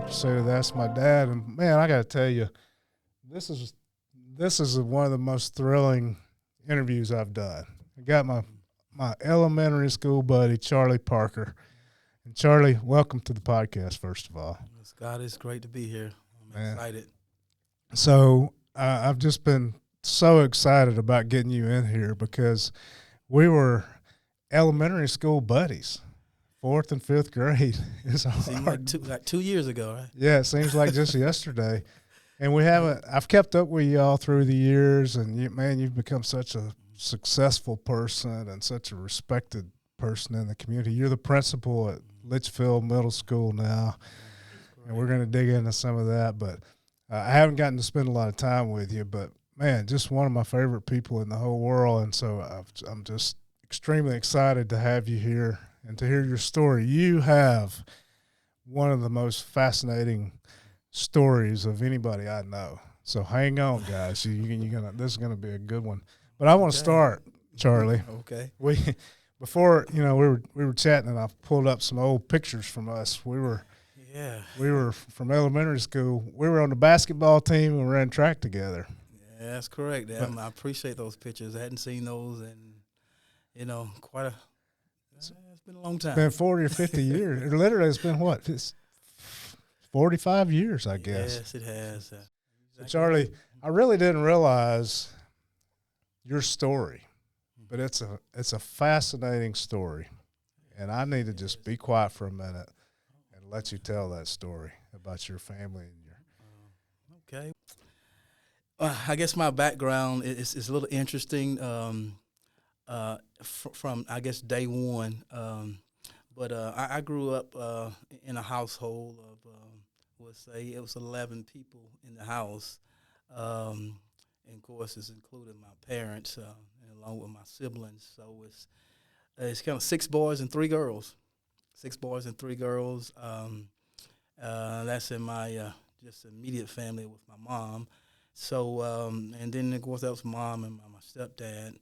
episode of That's My Dad, and man, I got to tell you, this is one of the most thrilling interviews I've done. I got my elementary school buddy Charlie Parker, and Charlie, welcome to the podcast. First of all, Scott, it's great to be here. I'm excited. So I've just been so excited about getting you in here because we were elementary school buddies. 4th and 5th grade is Seemed like 2 years ago, right? Yeah, it seems like just yesterday. And I've kept up with you all through the years, and you've become such a successful person and such a respected person in the community. You're the principal at Litchfield Middle School now, and we're going to dig into some of that. But I haven't gotten to spend a lot of time with you, but man, just one of my favorite people in the whole world. And so I'm just extremely excited to have you here and to hear your story. You have one of the most fascinating stories of anybody I know. So hang on, guys. This is gonna be a good one. But I want to start, Charlie. Okay. Before we were chatting, and I pulled up some old pictures from us. We were from elementary school. We were on the basketball team and we ran track together. Yeah, that's correct. I appreciate those pictures. I hadn't seen those in it's been a long time. It's been 40 or 50 years. Literally, it's been what? It's 45 years, I guess. Yes, it has. So, Charlie, I really didn't realize your story, but it's a fascinating story, and I need to just be quiet for a minute and let you tell that story about your family and your. Okay. I guess my background is a little interesting. From I guess day one, but I grew up in a household of let's say it was 11 people in the house, and of course it's including my parents and along with my siblings. So it's kind of 6 boys and 3 girls. 6 boys and 3 girls. That's in my just immediate family with my mom. So and then of course that was mom and my stepdad.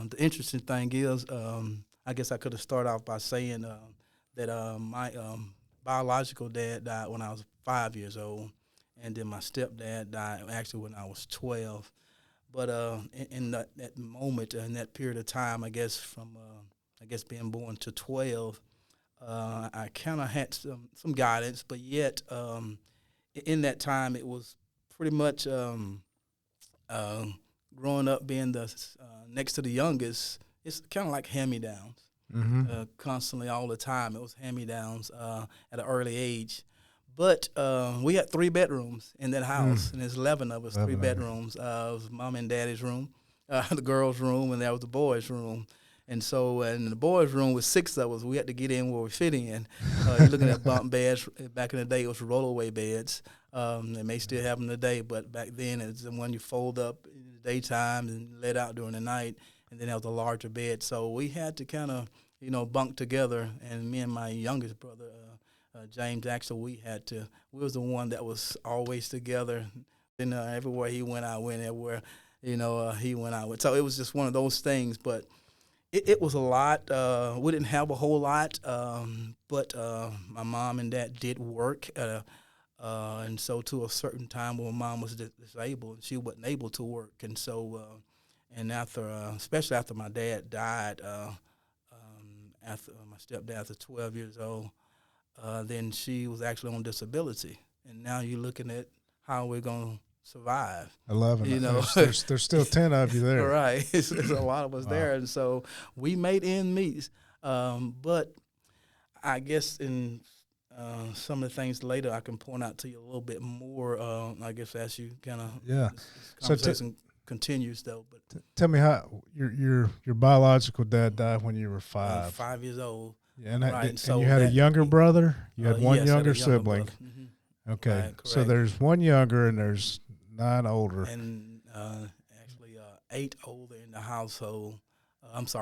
The interesting thing is, I guess I could have started off by saying that my biological dad died when I was 5 years old, and then my stepdad died actually when I was 12. But in that moment, in that period of time, I guess from being born to 12, I kind of had some guidance, but yet in that time it was pretty much growing up being the next to the youngest, it's kind of like hand-me-downs. Mm-hmm. Constantly, all the time, it was hand-me-downs at an early age. But we had 3 bedrooms in that house, and there's 11 of us, 3 bedrooms. It was mom and daddy's room, the girls' room, and that was the boys' room. And so in the boys' room with 6 of us, we had to get in where we fit in. You're looking at bunk beds. Back in the day, it was rollaway beds. They may still have them today, but back then it's the one you fold up in the daytime and let out during the night, and then there was a larger bed. So we had to kind of, bunk together, and me and my youngest brother, James, actually we was the one that was always together. And everywhere he went, I went. Everywhere, he went, I went. So it was just one of those things, but it was a lot. We didn't have a whole lot, but my mom and dad did work. And so to a certain time when my mom was disabled, she wasn't able to work. And so, and especially after my dad died, after my stepdad, after 12 years old, then she was actually on disability. And now you're looking at how we're going to survive. 11. There's still 10 of you there. Right. There's a lot of us there. And so we made ends meet. But I guess in some of the things later I can point out to you a little bit more, I guess, as you kind of this conversation continues, though. But tell me how your biological dad died when you were 5. 5 years old. Yeah, and you had a younger brother? You had one younger sibling. Mm-hmm. Okay, right, so there's one younger and there's 9 older. And actually 8 older in the household.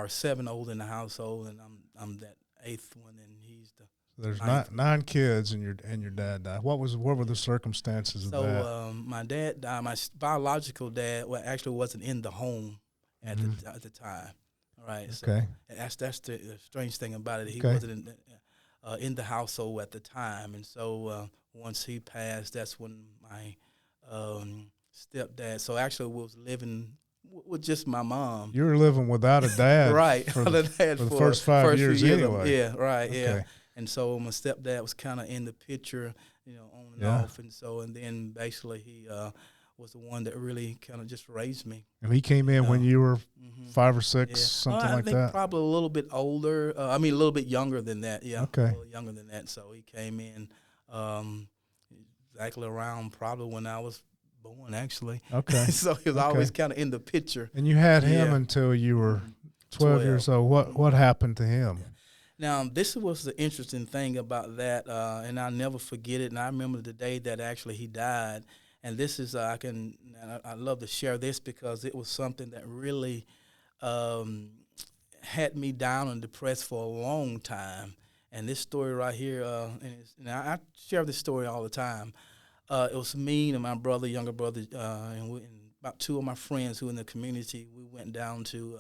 7 older in the household, and I'm that 8th one, and he's the. There's 9 kids, and your dad died. What were the circumstances of that? So my dad died. My biological dad actually wasn't in the home at the time. All right. Okay. So that's the strange thing about it. He wasn't in the household at the time, and so once he passed, that's when my stepdad. So actually, we was living with just my mom. You were living without a dad, Right? For for the first 5 years few anyway. Yeah, right. Okay. Yeah. And so my stepdad was kind of in the picture, on and off, and then basically he was the one that really kind of just raised me. And he came in when you were 5 or 6, something I like think that. probably a little bit older. A little bit younger than that. Yeah, Okay. a little younger than that. So he came in exactly around probably when I was born, actually. Okay. So he was always kind of in the picture. And you had him until you were 12 years old. What happened to him? Now, this was the interesting thing about that, and I'll never forget it. And I remember the day that actually he died. And this is I love to share this because it was something that really had me down and depressed for a long time. And this story right here, and I share this story all the time. It was me and my younger brother, and about 2 of my friends who in the community. We went down to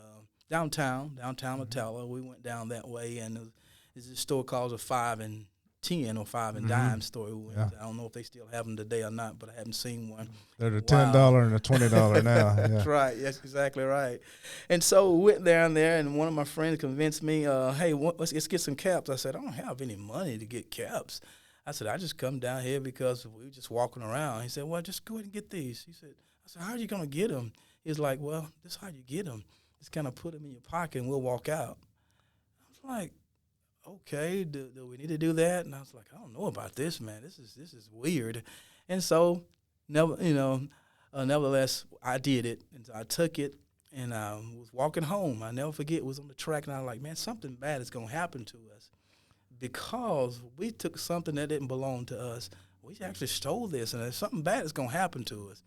downtown Attala. We went down that way, and there's a store called the 5 and 10 or 5 and Dime store. I don't know if they still have them today or not, but I haven't seen one. They're the $10 and the $20 now. That's right. That's exactly right. And so we went down there, and one of my friends convinced me, hey, let's get some caps. I said, I don't have any money to get caps. I said, I just come down here because we were just walking around. He said, well, just go ahead and get these. I said, how are you going to get them? He's like, well, this is how you get them. Just kind of put them in your pocket and we'll walk out. I was like, okay, do we need to do that? And I was like, I don't know about this, man. This is weird. And so, nevertheless, I did it. And so I took it and I was walking home. I never forget, it was on the track, and I was like, man, something bad is going to happen to us because we took something that didn't belong to us. We actually stole this, and something bad is going to happen to us.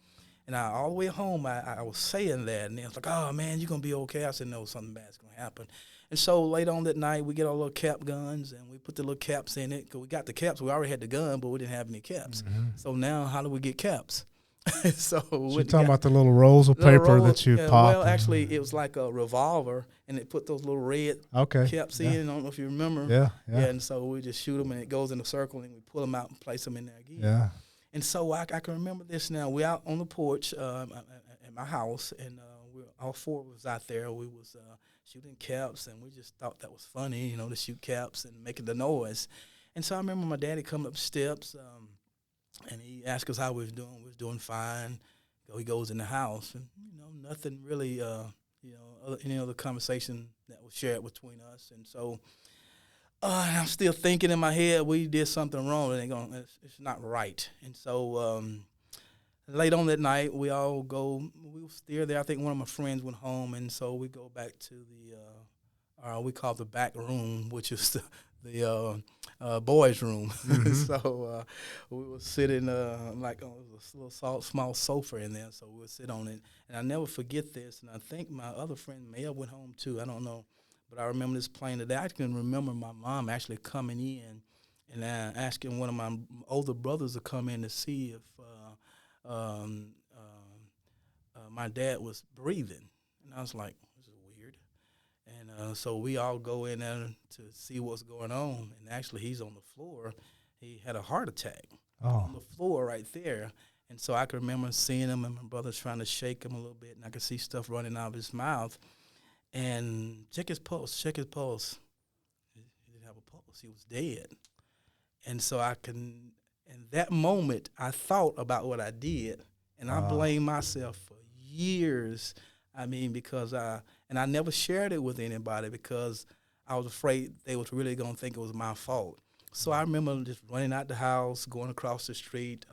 And all the way home, I was saying that, and they was like, oh, man, you're going to be okay. I said, no, something bad is going to happen. And so later on that night, we get our little cap guns, and we put the little caps in it. Because we got the caps. We already had the gun, but we didn't have any caps. So now how do we get caps? So you're talking about the little rolls of paper that you pop. Well, actually, it was like a revolver, and it put those little red caps in. I don't know if you remember. Yeah. And so we just shoot them, and it goes in a circle, and we pull them out and place them in there again. Yeah. And so I can remember this now. We're out on the porch at my house, and all 4 was out there. We was shooting caps, and we just thought that was funny, to shoot caps and making the noise. And so I remember my daddy coming up the steps, and he asked us how we was doing. We was doing fine. He goes in the house, and nothing really, any other conversation that was shared between us. And so I'm still thinking in my head, we did something wrong. It's not right. And so late on that night, we all go. We were still there. I think one of my friends went home, and so we go back to the we call the back room, which is the boys' room. So we were sitting like on a little small sofa in there. So we would sit on it, and I never forget this. And I think my other friend may have went home too. I don't know, but I remember this plain today. I can remember my mom actually coming in and asking one of my older brothers to come in to see if my dad was breathing. And I was like, this is weird. And so we all go in there to see what's going on. And actually, he's on the floor. He had a heart attack on the floor right there. And so I can remember seeing him, and my brother's trying to shake him a little bit, and I could see stuff running out of his mouth. And check his pulse. He didn't have a pulse. He was dead. And so in that moment, I thought about what I did, and I blamed myself for years. Because I never shared it with anybody because I was afraid they was really going to think it was my fault. So I remember just running out the house, going across the street,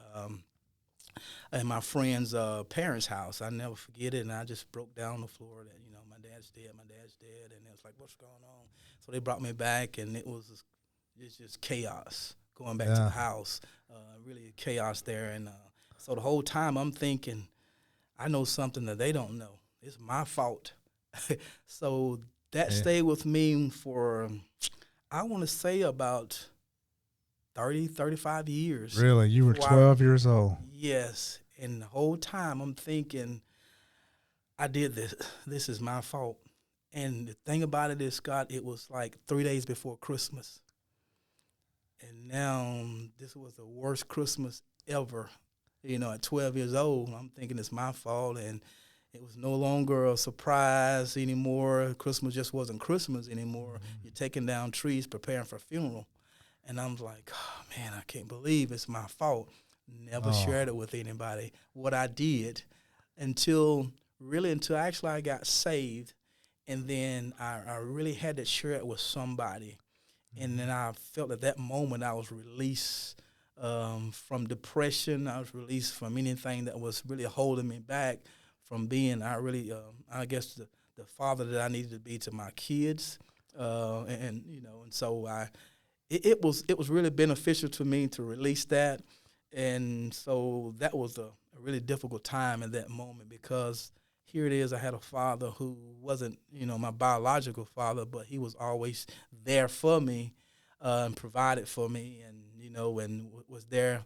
at my friend's parents' house. I never forget it, and I just broke down on the floor that, my dad's dead, and it was like, what's going on? So they brought me back, and it's just chaos going back to the house, really chaos there. And so the whole time I'm thinking, I know something that they don't know. It's my fault. So that stayed with me for, I want to say, about 30, 35 years. Really? You were 12 years old? Yes. And the whole time I'm thinking, I did this. This is my fault. And the thing about it is, Scott, it was like 3 days before Christmas. And now this was the worst Christmas ever. At 12 years old, I'm thinking it's my fault, and it was no longer a surprise anymore. Christmas just wasn't Christmas anymore. You're taking down trees, preparing for a funeral. And I'm like, oh, man, I can't believe it's my fault. Never shared it with anybody, what I did, until actually I got saved. And then I really had to share it with somebody. And then I felt at that moment I was released from depression. I was released from anything that was really holding me back from being, I guess, the father that I needed to be to my kids. And so it was really beneficial to me to release that. And so that was a really difficult time in that moment, because here it is, I had a father who wasn't, my biological father, but he was always there for me and provided for me, and, and was there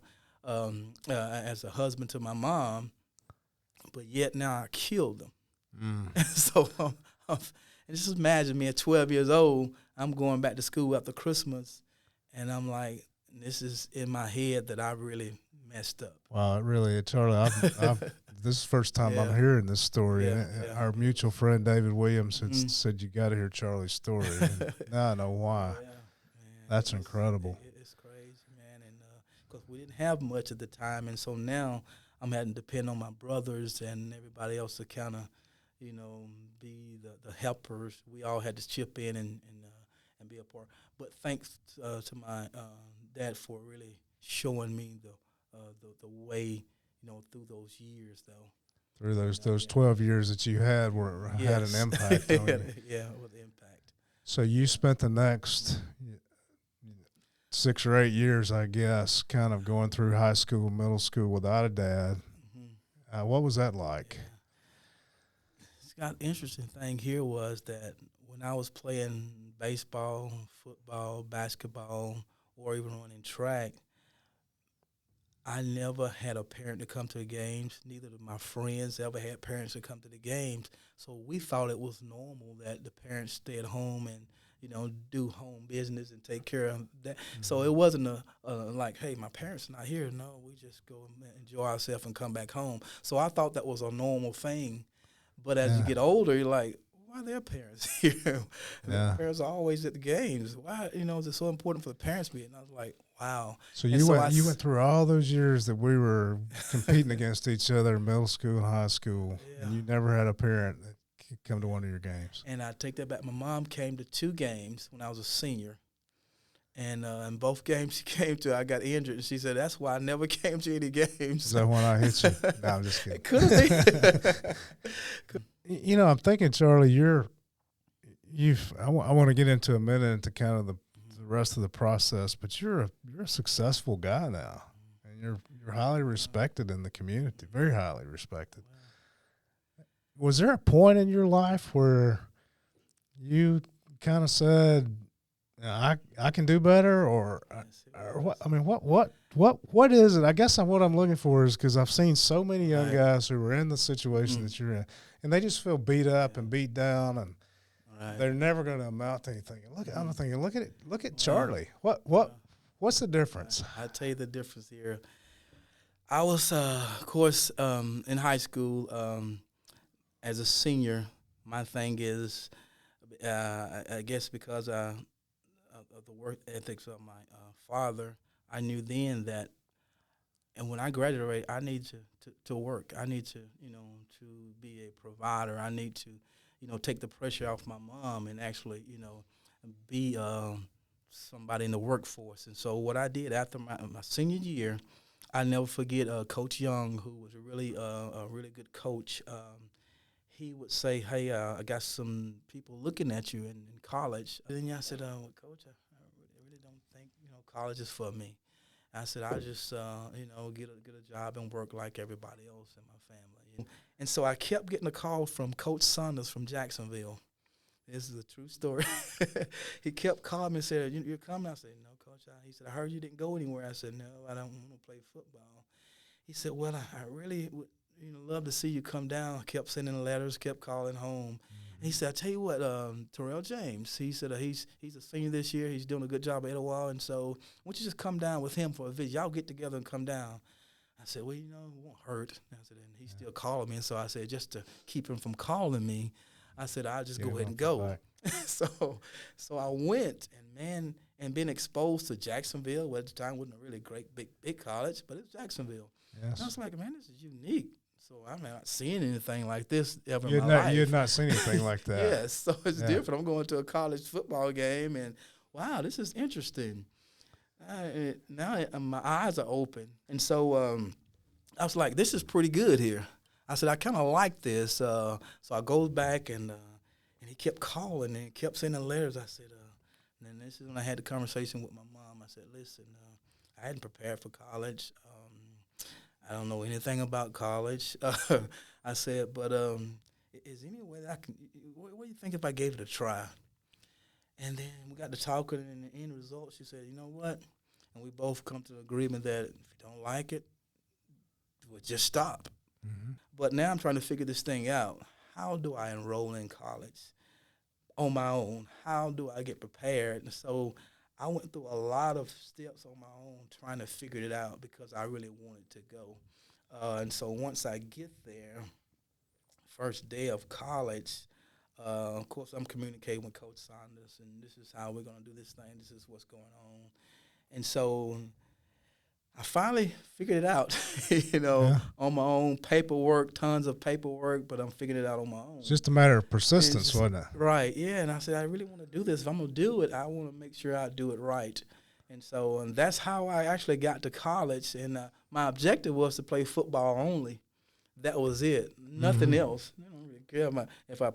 as a husband to my mom. But yet now I killed him. So and just imagine me at 12 years old, I'm going back to school after Christmas, and I'm like, this is in my head that I really messed up. Wow, Charlie, this is the first time I'm hearing this story. Yeah, and our mutual friend David Williams had said, you got to hear Charlie's story. And now I know why. Yeah, man, that's incredible. It's crazy, man. And because we didn't have much at the time, and so now I'm having to depend on my brothers and everybody else to kind of, be the helpers. We all had to chip in and be a part. But thanks to my dad for really showing me the way, through those years, though. Through those 12 years that you had had an impact on you. Yeah, with impact. So you spent the next 6 or 8 years, I guess, kind of going through high school, middle school without a dad. Mm-hmm. What was that like? Yeah. Got interesting thing here was that when I was playing baseball, football, basketball, or even running track, I never had a parent to come to the games. Neither of my friends ever had parents to come to the games. So we thought it was normal that the parents stay at home and, do home business and take care of that. Mm-hmm. So it wasn't like, hey, my parents are not here. No, we just go and enjoy ourselves and come back home. So I thought that was a normal thing. But as you get older, you're like, why are their parents here? The parents are always at the games. Why, is it so important for the parents to be? And I was like, wow. So you went through all those years that we were competing against each other in middle school and high school, and you never had a parent that could come to one of your games. And I take that back. My mom came to 2 games when I was a senior. And in both games she came to, I got injured. And she said, that's why I never came to any games. Is that when I hit you? No, I'm just kidding. It could have been. I'm thinking, Charlie, I want to get into a minute into kind of the rest of the process, but you're a successful guy now, and you're highly respected in the community, very highly respected. Was there a point in your life where you kind of said, I can do better, or what? I mean, what is it? I guess what I'm looking for is, because I've seen so many young guys who are in the situation that you're in, and they just feel beat up and beat down, and they're never going to amount to anything. I'm thinking, look at Charlie. What's the difference? I'll tell you the difference here. I was, of course, in high school as a senior. My thing is, I guess because of the work ethics of my father, I knew then that, and when I graduated, I need to work. I need to to be a provider. I need to take the pressure off my mom and actually be somebody in the workforce. And so what I did after my senior year, I never forget Coach Young, who was a really good coach. He would say, hey, I got some people looking at you in college. And then I said, well, Coach, I really don't think, college is for me. I said, I just, get a job and work like everybody else in my family. And so I kept getting a call from Coach Saunders from Jacksonville. This is a true story. He kept calling me and said, you're coming? I said, no, Coach. He said, I heard you didn't go anywhere. I said, no, I don't want to play football. He said, well, I really would love to see you come down. I kept sending letters, kept calling home. And he said, I tell you what, Terrell James, he said he's a senior this year. He's doing a good job at Etowah, and so why don't you just come down with him for a visit? Y'all get together and come down. I said, well, it won't hurt. I said, and he's still calling me, and so I said, just to keep him from calling me, I said, I'll just go ahead and go. so I went, and being exposed to Jacksonville, well, at the time wasn't a really great big college, but it's Jacksonville. Yes. And I was like, man, this is unique. So I'm not seeing anything like this ever in my life. You had not seen anything like that. Yes, so it's different. I'm going to a college football game, and wow, this is interesting. Now my eyes are open, and so I was like, this is pretty good here. I said, I kind of like this. So I go back, and he kept calling and kept sending letters. I said, and then this is when I had the conversation with my mom. I said, listen, I hadn't prepared for college. I don't know anything about college. I said, but is there any way that I can, what do you think if I gave it a try? And then we got to talking, and in the end result, she said, you know what? And we both come to an agreement that if you don't like it, we'll just stop. Mm-hmm. But now I'm trying to figure this thing out. How do I enroll in college on my own? How do I get prepared? And so I went through a lot of steps on my own trying to figure it out because I really wanted to go. And so once I get there, first day of college, of course, I'm communicating with Coach Saunders, and this is how we're going to do this thing. This is what's going on. And so I finally figured it out, on my own. Paperwork, tons of paperwork, but I'm figuring it out on my own. It's just a matter of persistence, wasn't it? Right, yeah. And I said, I really want to do this. If I'm going to do it, I want to make sure I do it right. And that's how I actually got to college. And my objective was to play football only. That was it. Nothing else. I don't really care if I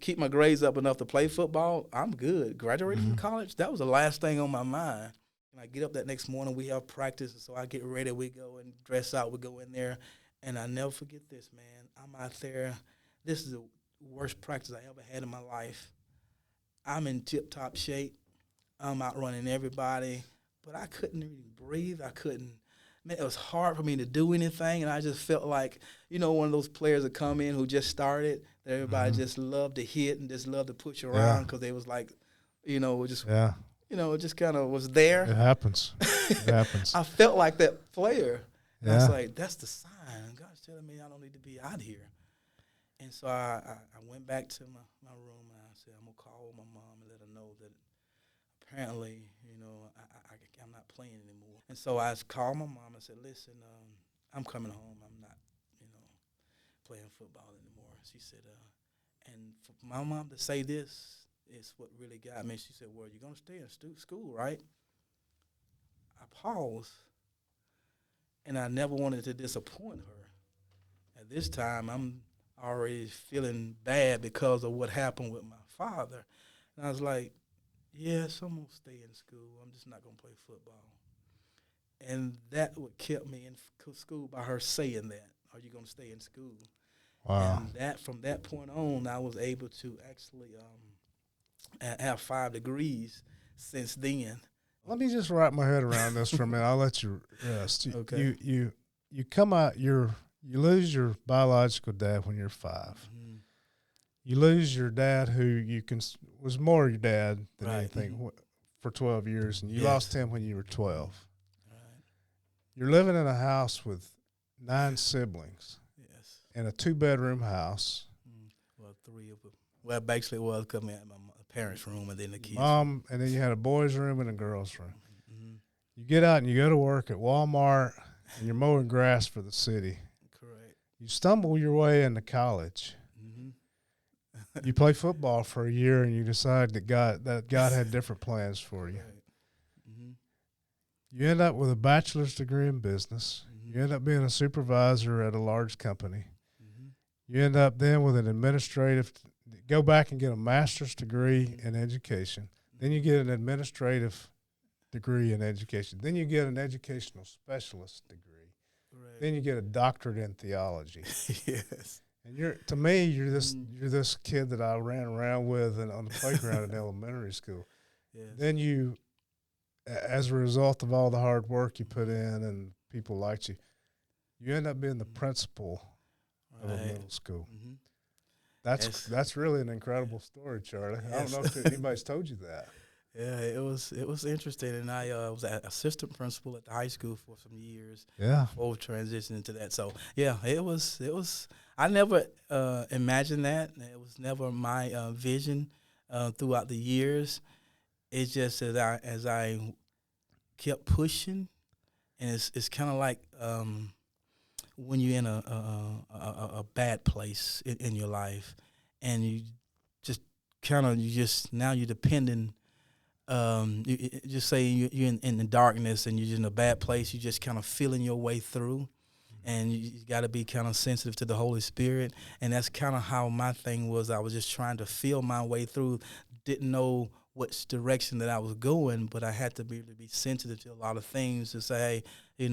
keep my grades up enough to play football, I'm good. Graduating from college, that was the last thing on my mind. And I get up that next morning, we have practice, and so I get ready, we go and dress out, we go in there, and I never forget this, man. I'm out there. This is the worst practice I ever had in my life. I'm in tip-top shape. I'm outrunning everybody, but I couldn't even breathe. Man, it was hard for me to do anything, and I just felt like, one of those players that come in who just started, that everybody just loved to hit and just loved to push around because they was like, it just kind of was there. It happens. It happens. I felt like that player. Yeah. I was like, that's the sign. God's telling me I don't need to be out here. And so I went back to my room, and I said, I'm going to call my mom and let her know that apparently, I'm not playing anymore. And so I called my mom and said, listen, I'm coming home. I'm not, playing football anymore. She said, and for my mom to say this is what really got me. She said, well, you're going to stay in school, right? I paused, and I never wanted to disappoint her. At this time, I'm already feeling bad because of what happened with my father. And I was like, yes, I'm going to stay in school. I'm just not going to play football. And that what kept me in school by her saying that. Are you going to stay in school? Wow. And from that point on, I was able to actually have 5 degrees since then. Let me just wrap my head around this for a minute. I'll let you rest. Okay. You come out, you lose your biological dad when you're 5. Mm-hmm. You lose your dad who was more your dad than anything for 12 years, and you lost him when you were 12. Right. You're living in a house with 9 siblings. Yes. In a 2-bedroom house. Well, 3 of them. Well, basically it was coming at my parents' room and then the kids' room. And then you had a boys' room and a girls' room. Mm-hmm. You get out and you go to work at Walmart and you're mowing grass for the city. Correct. You stumble your way into college. Mm-hmm. You play football for a year and you decide that God had different plans for you. Right. Mm-hmm. You end up with a bachelor's degree in business. Mm-hmm. You end up being a supervisor at a large company. Mm-hmm. You end up then with go back and get a master's degree in education. Then you get an administrative degree in education. Then you get an educational specialist degree. Right. Then you get a doctorate in theology. Yes. And you're this kid that I ran around with on the playground in elementary school. Yes. Then you, as a result of all the hard work you put in and people liked you, you end up being the principal of a middle school. Mm-hmm. That's really an incredible story, Charlie. I don't Yes. know if anybody's told you that. Yeah, it was interesting, and I was an assistant principal at the high school for some years Yeah. before transitioning to that. So yeah, it was. I never imagined that. It was never my vision throughout the years. It's just as I kept pushing, and it's kind of like when you're in a bad place in your life, and you just now you're depending. Just say you're in the darkness and you're just in a bad place. You're just kind of feeling your way through, and you got to be kind of sensitive to the Holy Spirit. And that's kind of how my thing was. I was just trying to feel my way through. Didn't know which direction that I was going, but I had to be sensitive to a lot of things to say, hey,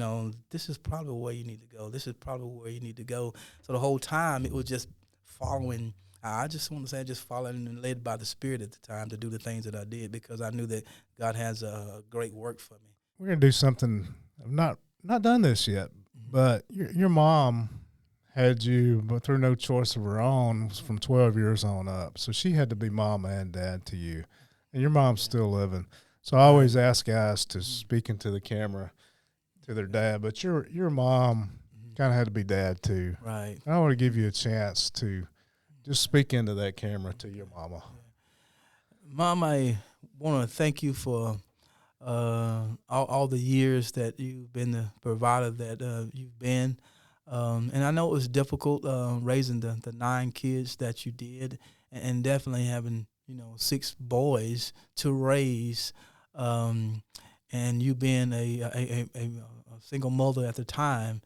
this is probably where you need to go. This is probably where you need to go. So the whole time it was just following. I just want to say just following and led by the Spirit at the time to do the things that I did, because I knew that God has a great work for me. We're gonna do something. I've not done this yet, but your mom had you, but through no choice of her own, from 12 years on up. So she had to be mom and dad to you, and your mom's still living. So I always ask guys to speak into the camera to their dad, but your mom kind of had to be dad too. Right. And I want to give you a chance to just speak into that camera to your mama. Mom, I want to thank you for all the years that you've been the provider that you've been. And I know it was difficult raising the 9 kids that you did, and definitely having 6 boys to raise, and you being a single mother at the time.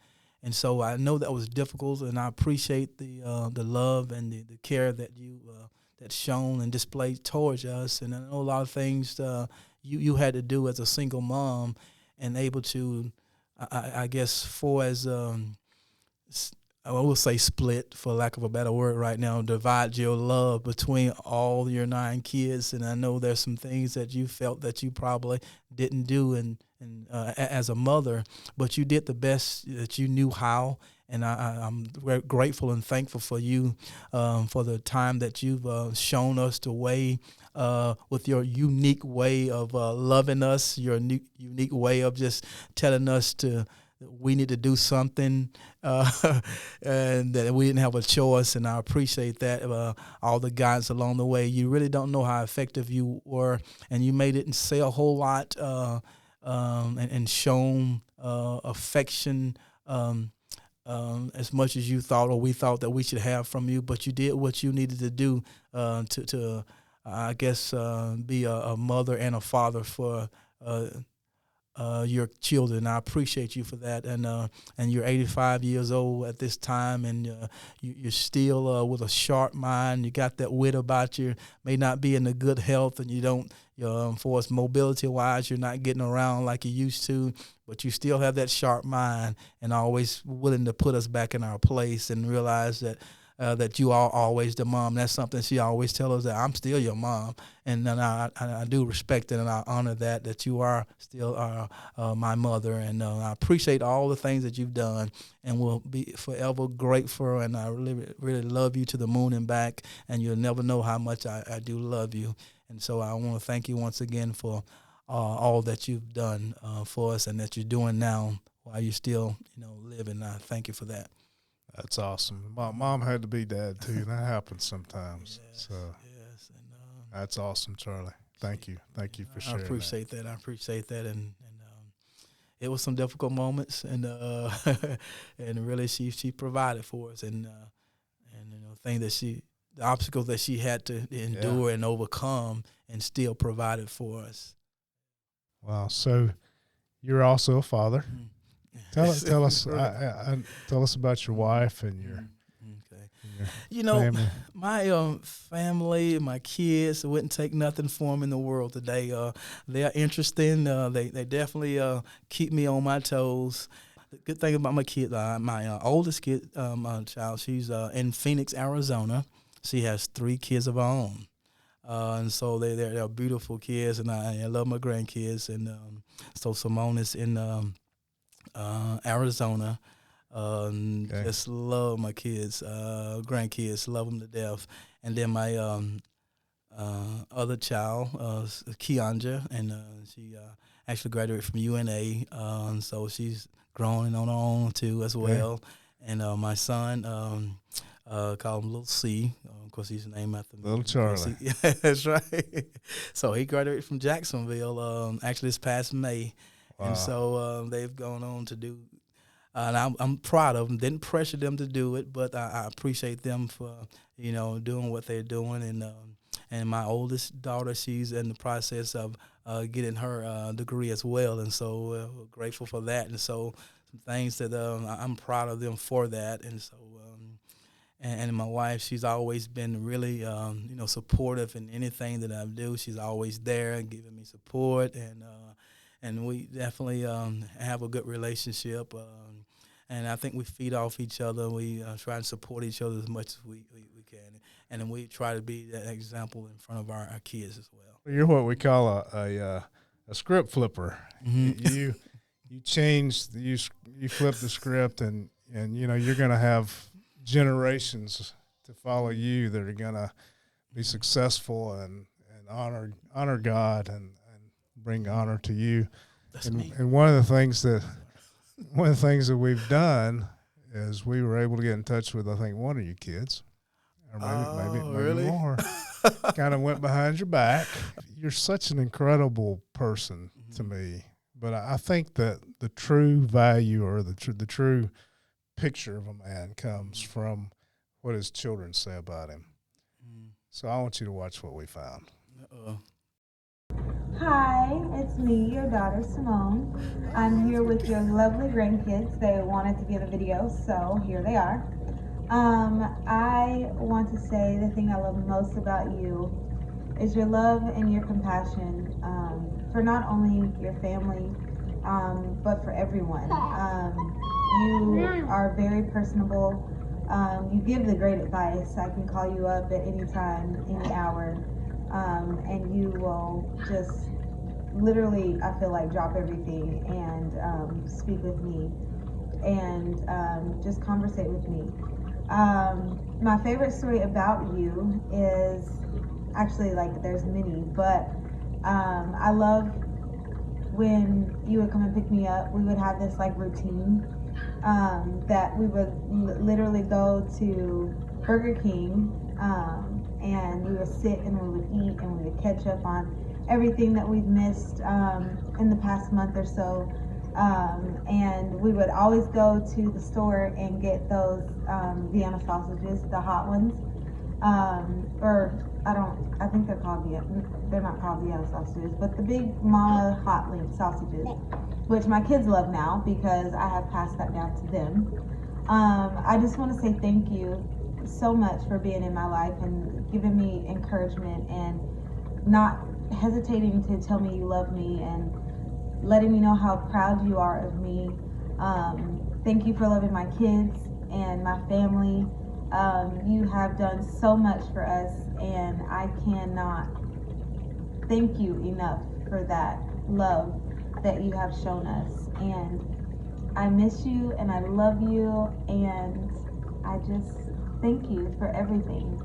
And so I know that was difficult, and I appreciate the love and the care that you that's shown and displayed towards us. And I know a lot of things you had to do as a single mom, and able to, I guess, I will say split, for lack of a better word right now, divide your love between all your 9 kids. And I know there's some things that you felt that you probably didn't do as a mother, but you did the best that you knew how. And I'm grateful and thankful for you for the time that you've shown us the way with your unique way of loving us, your unique way of just telling us we need to do something, and that we didn't have a choice. And I appreciate that, all the guidance along the way. You really don't know how effective you were, and you made it and say a whole lot, and shown affection as much as you thought or we thought that we should have from you. But you did what you needed to do to I guess, be a mother and a father for your children. I appreciate you for that, and you're 85 years old at this time, and you're still with a sharp mind. You got that wit about you. May not be in the good health, and you don't, for us mobility wise, you're not getting around like you used to, but you still have that sharp mind, and always willing to put us back in our place and realize that. That you are always the mom. That's something she always tells us, that I'm still your mom. And I do respect it, and I honor that you are still my mother. And I appreciate all the things that you've done, and will be forever grateful. And I really, really love you to the moon and back, and you'll never know how much I do love you. And so I want to thank you once again for all that you've done for us, and that you're doing now while you're still living. I thank you for that. That's awesome. My mom had to be dad too. That happens sometimes. Yes, So yes, and that's awesome, Charlie. Thank you for sharing. I appreciate that. I appreciate that, and it was some difficult moments, and and really she provided for us, and the obstacles that she had to endure and overcome, and still provided for us. Wow. So you're also a father. Mm-hmm. Tell us about your wife and your family. My family, my kids, wouldn't take nothing for them in the world today. They are interesting. They definitely keep me on my toes. The good thing about my kid, my oldest kid, child, she's in Phoenix, Arizona. She has 3 kids of her own. And so they're beautiful kids, and I love my grandkids. And so Simone is in Arizona. Just love my kids, grandkids, love them to death. And then my other child, Keandra, and she actually graduated from UNA, so she's growing on her own too as well. And my son, call him Little C, of course he's named after me. Little Charlie. Yeah, that's right. So he graduated from Jacksonville, actually this past May. Wow. And so they've gone on to do, and I'm proud of them. Didn't pressure them to do it, but I appreciate them for, doing what they're doing. And my oldest daughter, she's in the process of getting her degree as well, and so we're grateful for that. And so some things that I'm proud of them for that. And so, and my wife, she's always been really, supportive in anything that I do. She's always there and giving me support, and we definitely have a good relationship. And I think we feed off each other. We try and support each other as much as we can. And then we try to be that example in front of our kids as well. You're what we call a script flipper. Mm-hmm. You change, you flip the script, and you're going to have generations to follow you that are going to be successful and honor God and bring honor to you. That's me. And one of the things that we've done is we were able to get in touch with, I think, one of your kids, or maybe really? more. Kind of went behind your back. You're such an incredible person to me, but I think that the true value or the true picture of a man comes from what his children say about him. So I want you to watch what we found. Hi, it's me, your daughter Simone. I'm here with your lovely grandkids. They wanted to give a video, so here they are. I want to say the thing I love most about you is your love and your compassion for not only your family, but for everyone. You are very personable. You give the great advice. I can call you up at any time, any hour, and you will just literally, I feel like, drop everything and speak with me and just conversate with me. My favorite story about you is actually, like, there's many, but I love when you would come and pick me up. We would have this like routine that we would literally go to Burger King and we would sit and we would eat and we would catch up on everything that we've missed in the past month or so. And we would always go to the store and get those Vienna sausages, the hot ones. I think they're not called Vienna sausages, but the big Mama Hot Link sausages, which my kids love now because I have passed that down to them. I just want to say thank you so much for being in my life and giving me encouragement and not hesitating to tell me you love me and letting me know how proud you are of me. Thank you for loving my kids and my family. You have done so much for us, and I cannot thank you enough for that love that you have shown us. And I miss you, and I love you, and I just thank you for everything.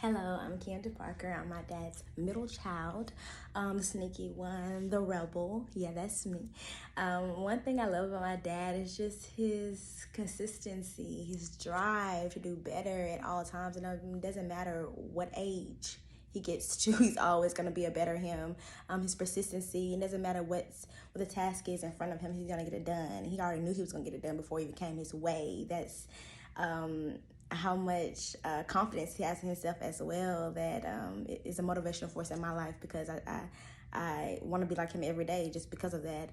Hello, I'm Keandra Parker. I'm my dad's middle child, the sneaky one, the rebel. Yeah, that's me. One thing I love about my dad is just his consistency, his drive to do better at all times. And it doesn't matter what age he gets to, he's always going to be a better him. His persistency, it doesn't matter what the task is in front of him, he's going to get it done. He already knew he was going to get it done before it even came his way. That's how much confidence he has in himself as well, that it is a motivational force in my life, because I want to be like him every day just because of that.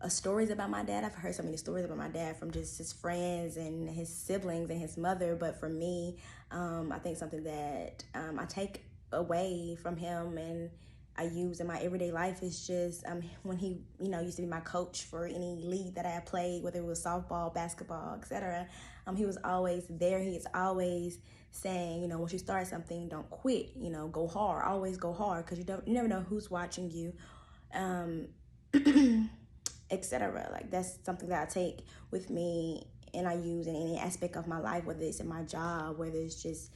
Stories about my dad, I've heard so many stories about my dad from just his friends and his siblings and his mother, but for me, I think something that I take away from him and I use in my everyday life is just when he used to be my coach for any league that I played, whether it was softball, basketball, etc. He was always there. He is always saying, once you start something, don't quit. Go hard. Always go hard, because you never know who's watching you. etc. Like that's something that I take with me and I use in any aspect of my life, whether it's in my job, whether it's just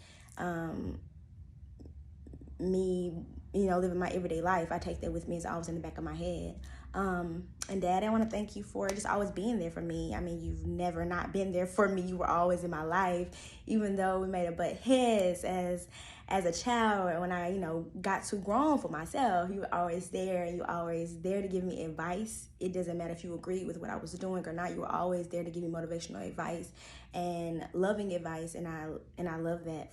me, living my everyday life. I take that with me. It's always in the back of my head. And Dad, I want to thank you for just always being there for me. I mean, you've never not been there for me. You were always in my life, even though we made a butt heads as a child. And when I, got too grown for myself, you were always there. You were always there to give me advice. It doesn't matter if you agreed with what I was doing or not. You were always there to give me motivational advice and loving advice. And I love that.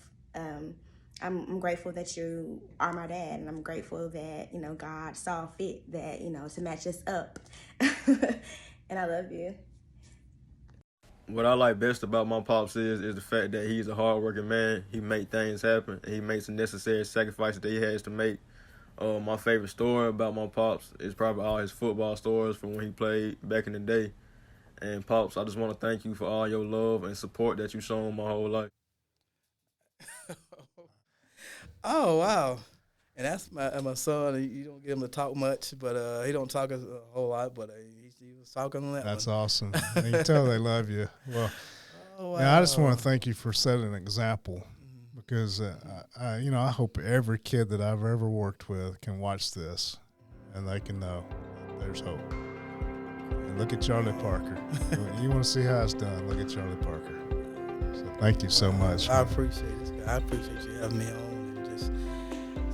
I'm grateful that you are my dad, and I'm grateful that, God saw fit that, to match us up. And I love you. What I like best about my pops is the fact that he's a hard-working man. He makes things happen. He makes the necessary sacrifices that he has to make. My favorite story about my pops is probably all his football stories from when he played back in the day. And Pops, I just want to thank you for all your love and support that you've shown my whole life. Oh, wow. And that's my son. You don't get him to talk much, but he don't talk a whole lot, but he was talking on that. That's one. awesome. You can tell they love you. Well, Oh, wow. and I just want to thank you for setting an example, because I hope every kid that I've ever worked with can watch this and they can know that there's hope. And look at Charlie Parker. You want to see how it's done, look at Charlie Parker. So thank you so much. I appreciate it. I appreciate you having me on and just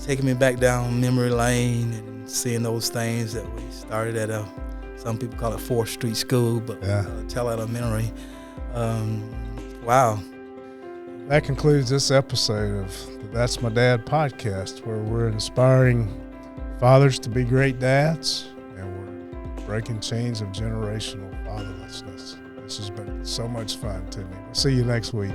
taking me back down memory lane and seeing those things that we started at some people call it 4th Street School, but Tell Elementary. Wow. That concludes this episode of the That's My Dad podcast, where we're inspiring fathers to be great dads, and we're breaking chains of generational fatherlessness. This has been so much fun to me. We'll see you next week.